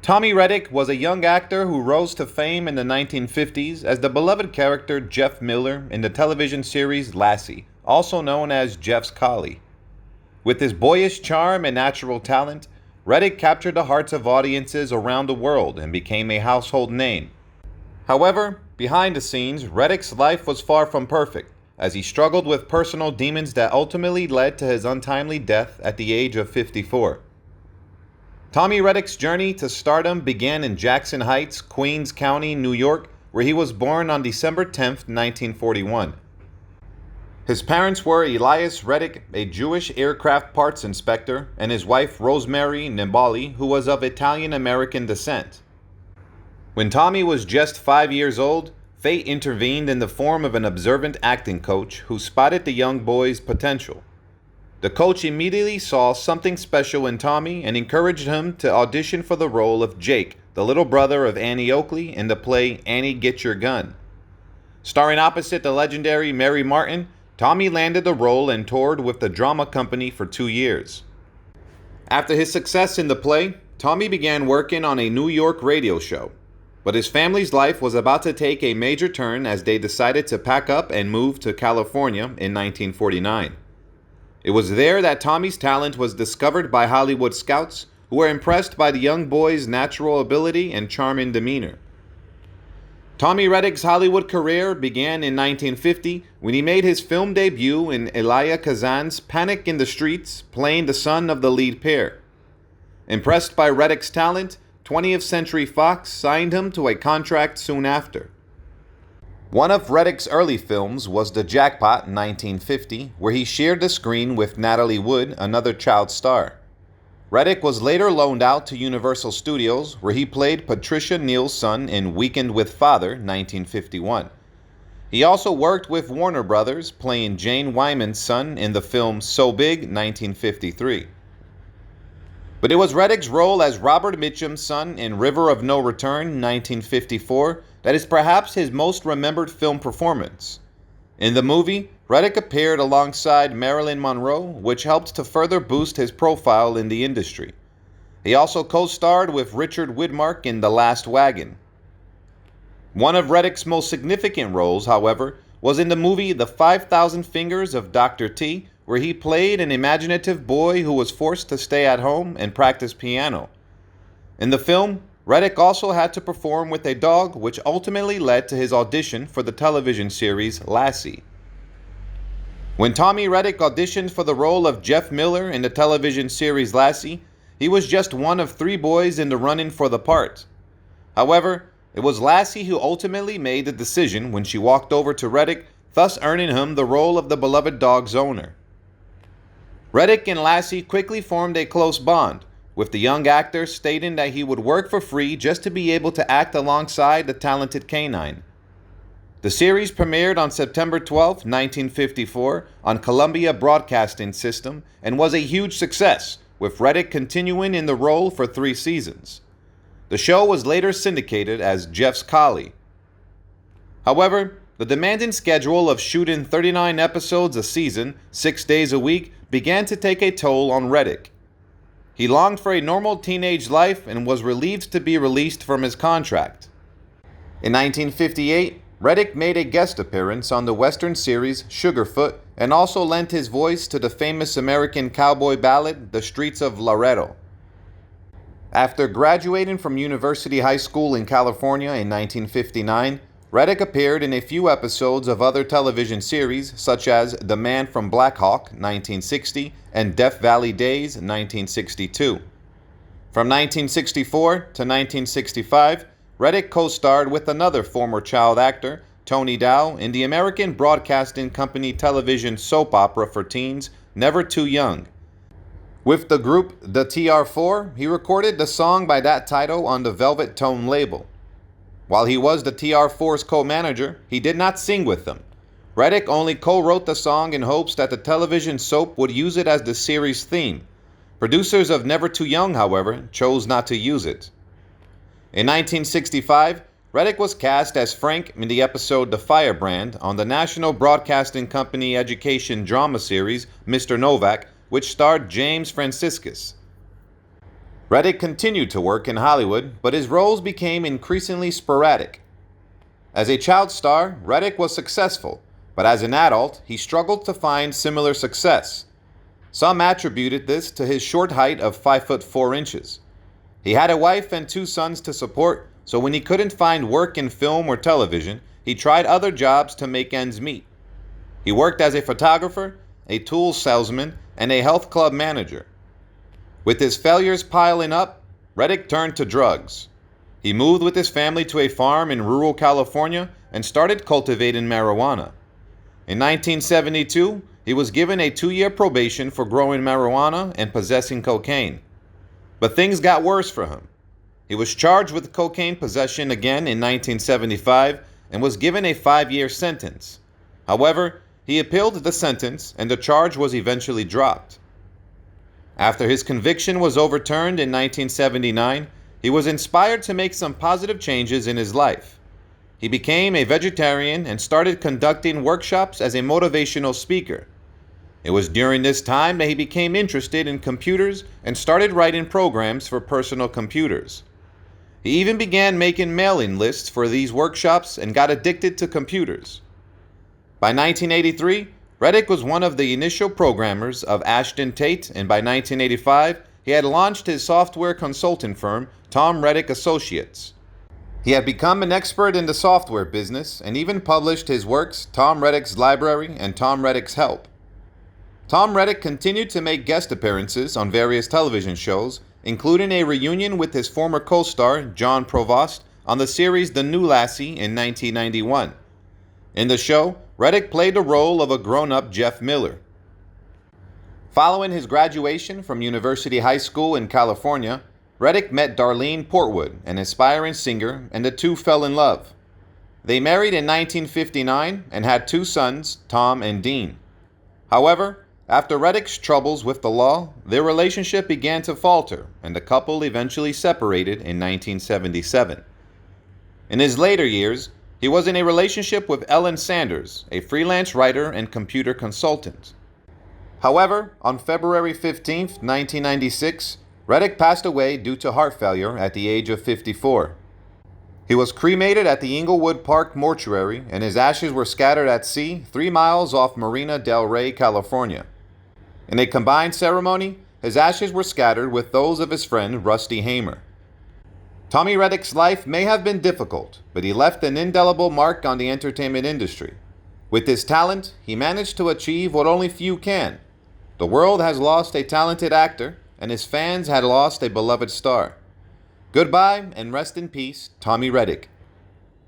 Tommy Rettig was a young actor who rose to fame in the 1950s as the beloved character Jeff Miller in the television series Lassie, also known as Jeff's Collie. With his boyish charm and natural talent, Rettig captured the hearts of audiences around the world and became a household name. However, behind the scenes, Rettig's life was far from perfect, as he struggled with personal demons that ultimately led to his untimely death at the age of 54. Tommy Rettig's journey to stardom began in Jackson Heights, Queens County, New York, where he was born on December 10, 1941. His parents were Elias Rettig, a Jewish aircraft parts inspector, and his wife Rosemary Nimbali, who was of Italian-American descent. When Tommy was just 5 years old, fate intervened in the form of an observant acting coach who spotted the young boy's potential. The coach immediately saw something special in Tommy and encouraged him to audition for the role of Jake, the little brother of Annie Oakley, in the play Annie Get Your Gun. Starring opposite the legendary Mary Martin, Tommy landed the role and toured with the drama company for 2 years. After his success in the play, Tommy began working on a New York radio show. But his family's life was about to take a major turn as they decided to pack up and move to California in 1949. It was there that Tommy's talent was discovered by Hollywood scouts who were impressed by the young boy's natural ability and charming demeanor. Tommy Rettig's Hollywood career began in 1950 when he made his film debut in Elia Kazan's Panic in the Streets, playing the son of the lead pair. Impressed by Rettig's talent, 20th Century Fox signed him to a contract soon after. One of Rettig's early films was The Jackpot in 1950, where he shared the screen with Natalie Wood, another child star. Rettig was later loaned out to Universal Studios, where he played Patricia Neal's son in Weekend with Father 1951. He also worked with Warner Brothers, playing Jane Wyman's son in the film So Big 1953. But it was Rettig's role as Robert Mitchum's son in River of No Return 1954 that is perhaps his most remembered film performance. In the movie, Rettig appeared alongside Marilyn Monroe, which helped to further boost his profile in the industry. He also co-starred with Richard Widmark in The Last Wagon. One of Rettig's most significant roles, however, was in the movie The 5,000 Fingers of Dr. T, where he played an imaginative boy who was forced to stay at home and practice piano. In the film, Rettig also had to perform with a dog, which ultimately led to his audition for the television series Lassie. When Tommy Rettig auditioned for the role of Jeff Miller in the television series Lassie, he was just one of 3 boys in the running for the part. However, it was Lassie who ultimately made the decision when she walked over to Rettig, thus earning him the role of the beloved dog's owner. Rettig and Lassie quickly formed a close bond, with the young actor stating that he would work for free just to be able to act alongside the talented canine. The series premiered on September 12, 1954 on Columbia Broadcasting System and was a huge success, with Rettig continuing in the role for 3 seasons. The show was later syndicated as Jeff's Collie. However, the demanding schedule of shooting 39 episodes a season, 6 days a week, began to take a toll on Rettig. He longed for a normal teenage life and was relieved to be released from his contract. In 1958, Rettig made a guest appearance on the Western series Sugarfoot and also lent his voice to the famous American cowboy ballad The Streets of Laredo. After graduating from University High School in California in 1959, Rettig appeared in a few episodes of other television series such as The Man from Black Hawk 1960 and Death Valley Days 1962. From 1964 to 1965, Rettig co-starred with another former child actor, Tony Dow, in the American Broadcasting Company television soap opera for teens, Never Too Young. With the group The TR4, he recorded the song by that title on the Velvet Tone label. While he was the TR4's co-manager, he did not sing with them. Rettig only co-wrote the song in hopes that the television soap would use it as the series theme. Producers of Never Too Young, however, chose not to use it. In 1965, Rettig was cast as Frank in the episode The Firebrand on the National Broadcasting Company education drama series Mr. Novak, which starred James Franciscus. Rettig continued to work in Hollywood, but his roles became increasingly sporadic. As a child star, Rettig was successful, but as an adult, he struggled to find similar success. Some attributed this to his short height of 5 foot 4 inches. He had a wife and 2 sons to support, so when he couldn't find work in film or television, he tried other jobs to make ends meet. He worked as a photographer, a tools salesman, and a health club manager. With his failures piling up, Rettig turned to drugs. He moved with his family to a farm in rural California and started cultivating marijuana. In 1972, he was given a 2-year probation for growing marijuana and possessing cocaine. But things got worse for him. He was charged with cocaine possession again in 1975 and was given a 5-year sentence. However, he appealed the sentence and the charge was eventually dropped. After his conviction was overturned in 1979, he was inspired to make some positive changes in his life. He became a vegetarian and started conducting workshops as a motivational speaker. It was during this time that he became interested in computers and started writing programs for personal computers. He even began making mailing lists for these workshops and got addicted to computers. By 1983, Rettig was one of the initial programmers of Ashton Tate, and by 1985, he had launched his software consulting firm, Tom Rettig Associates. He had become an expert in the software business and even published his works, Tom Rettig's Library and Tom Rettig's Help. Tom Rettig continued to make guest appearances on various television shows, including a reunion with his former co-star, John Provost, on the series The New Lassie in 1991. In the show, Rettig played the role of a grown-up Jeff Miller. Following his graduation from University High School in California, Rettig met Darlene Portwood, an aspiring singer, and the two fell in love. They married in 1959 and had 2 sons, Tom and Dean. However, after Rettig's troubles with the law, their relationship began to falter, and the couple eventually separated in 1977. In his later years, he was in a relationship with Ellen Sanders, a freelance writer and computer consultant. However, on February 15, 1996, Rettig passed away due to heart failure at the age of 54. He was cremated at the Inglewood Park mortuary, and his ashes were scattered at sea 3 miles off Marina del Rey, California. In a combined ceremony, his ashes were scattered with those of his friend Rusty Hamer. Tommy Rettig's life may have been difficult, but he left an indelible mark on the entertainment industry. With his talent, he managed to achieve what only few can. The world has lost a talented actor, and his fans had lost a beloved star. Goodbye and rest in peace, Tommy Rettig.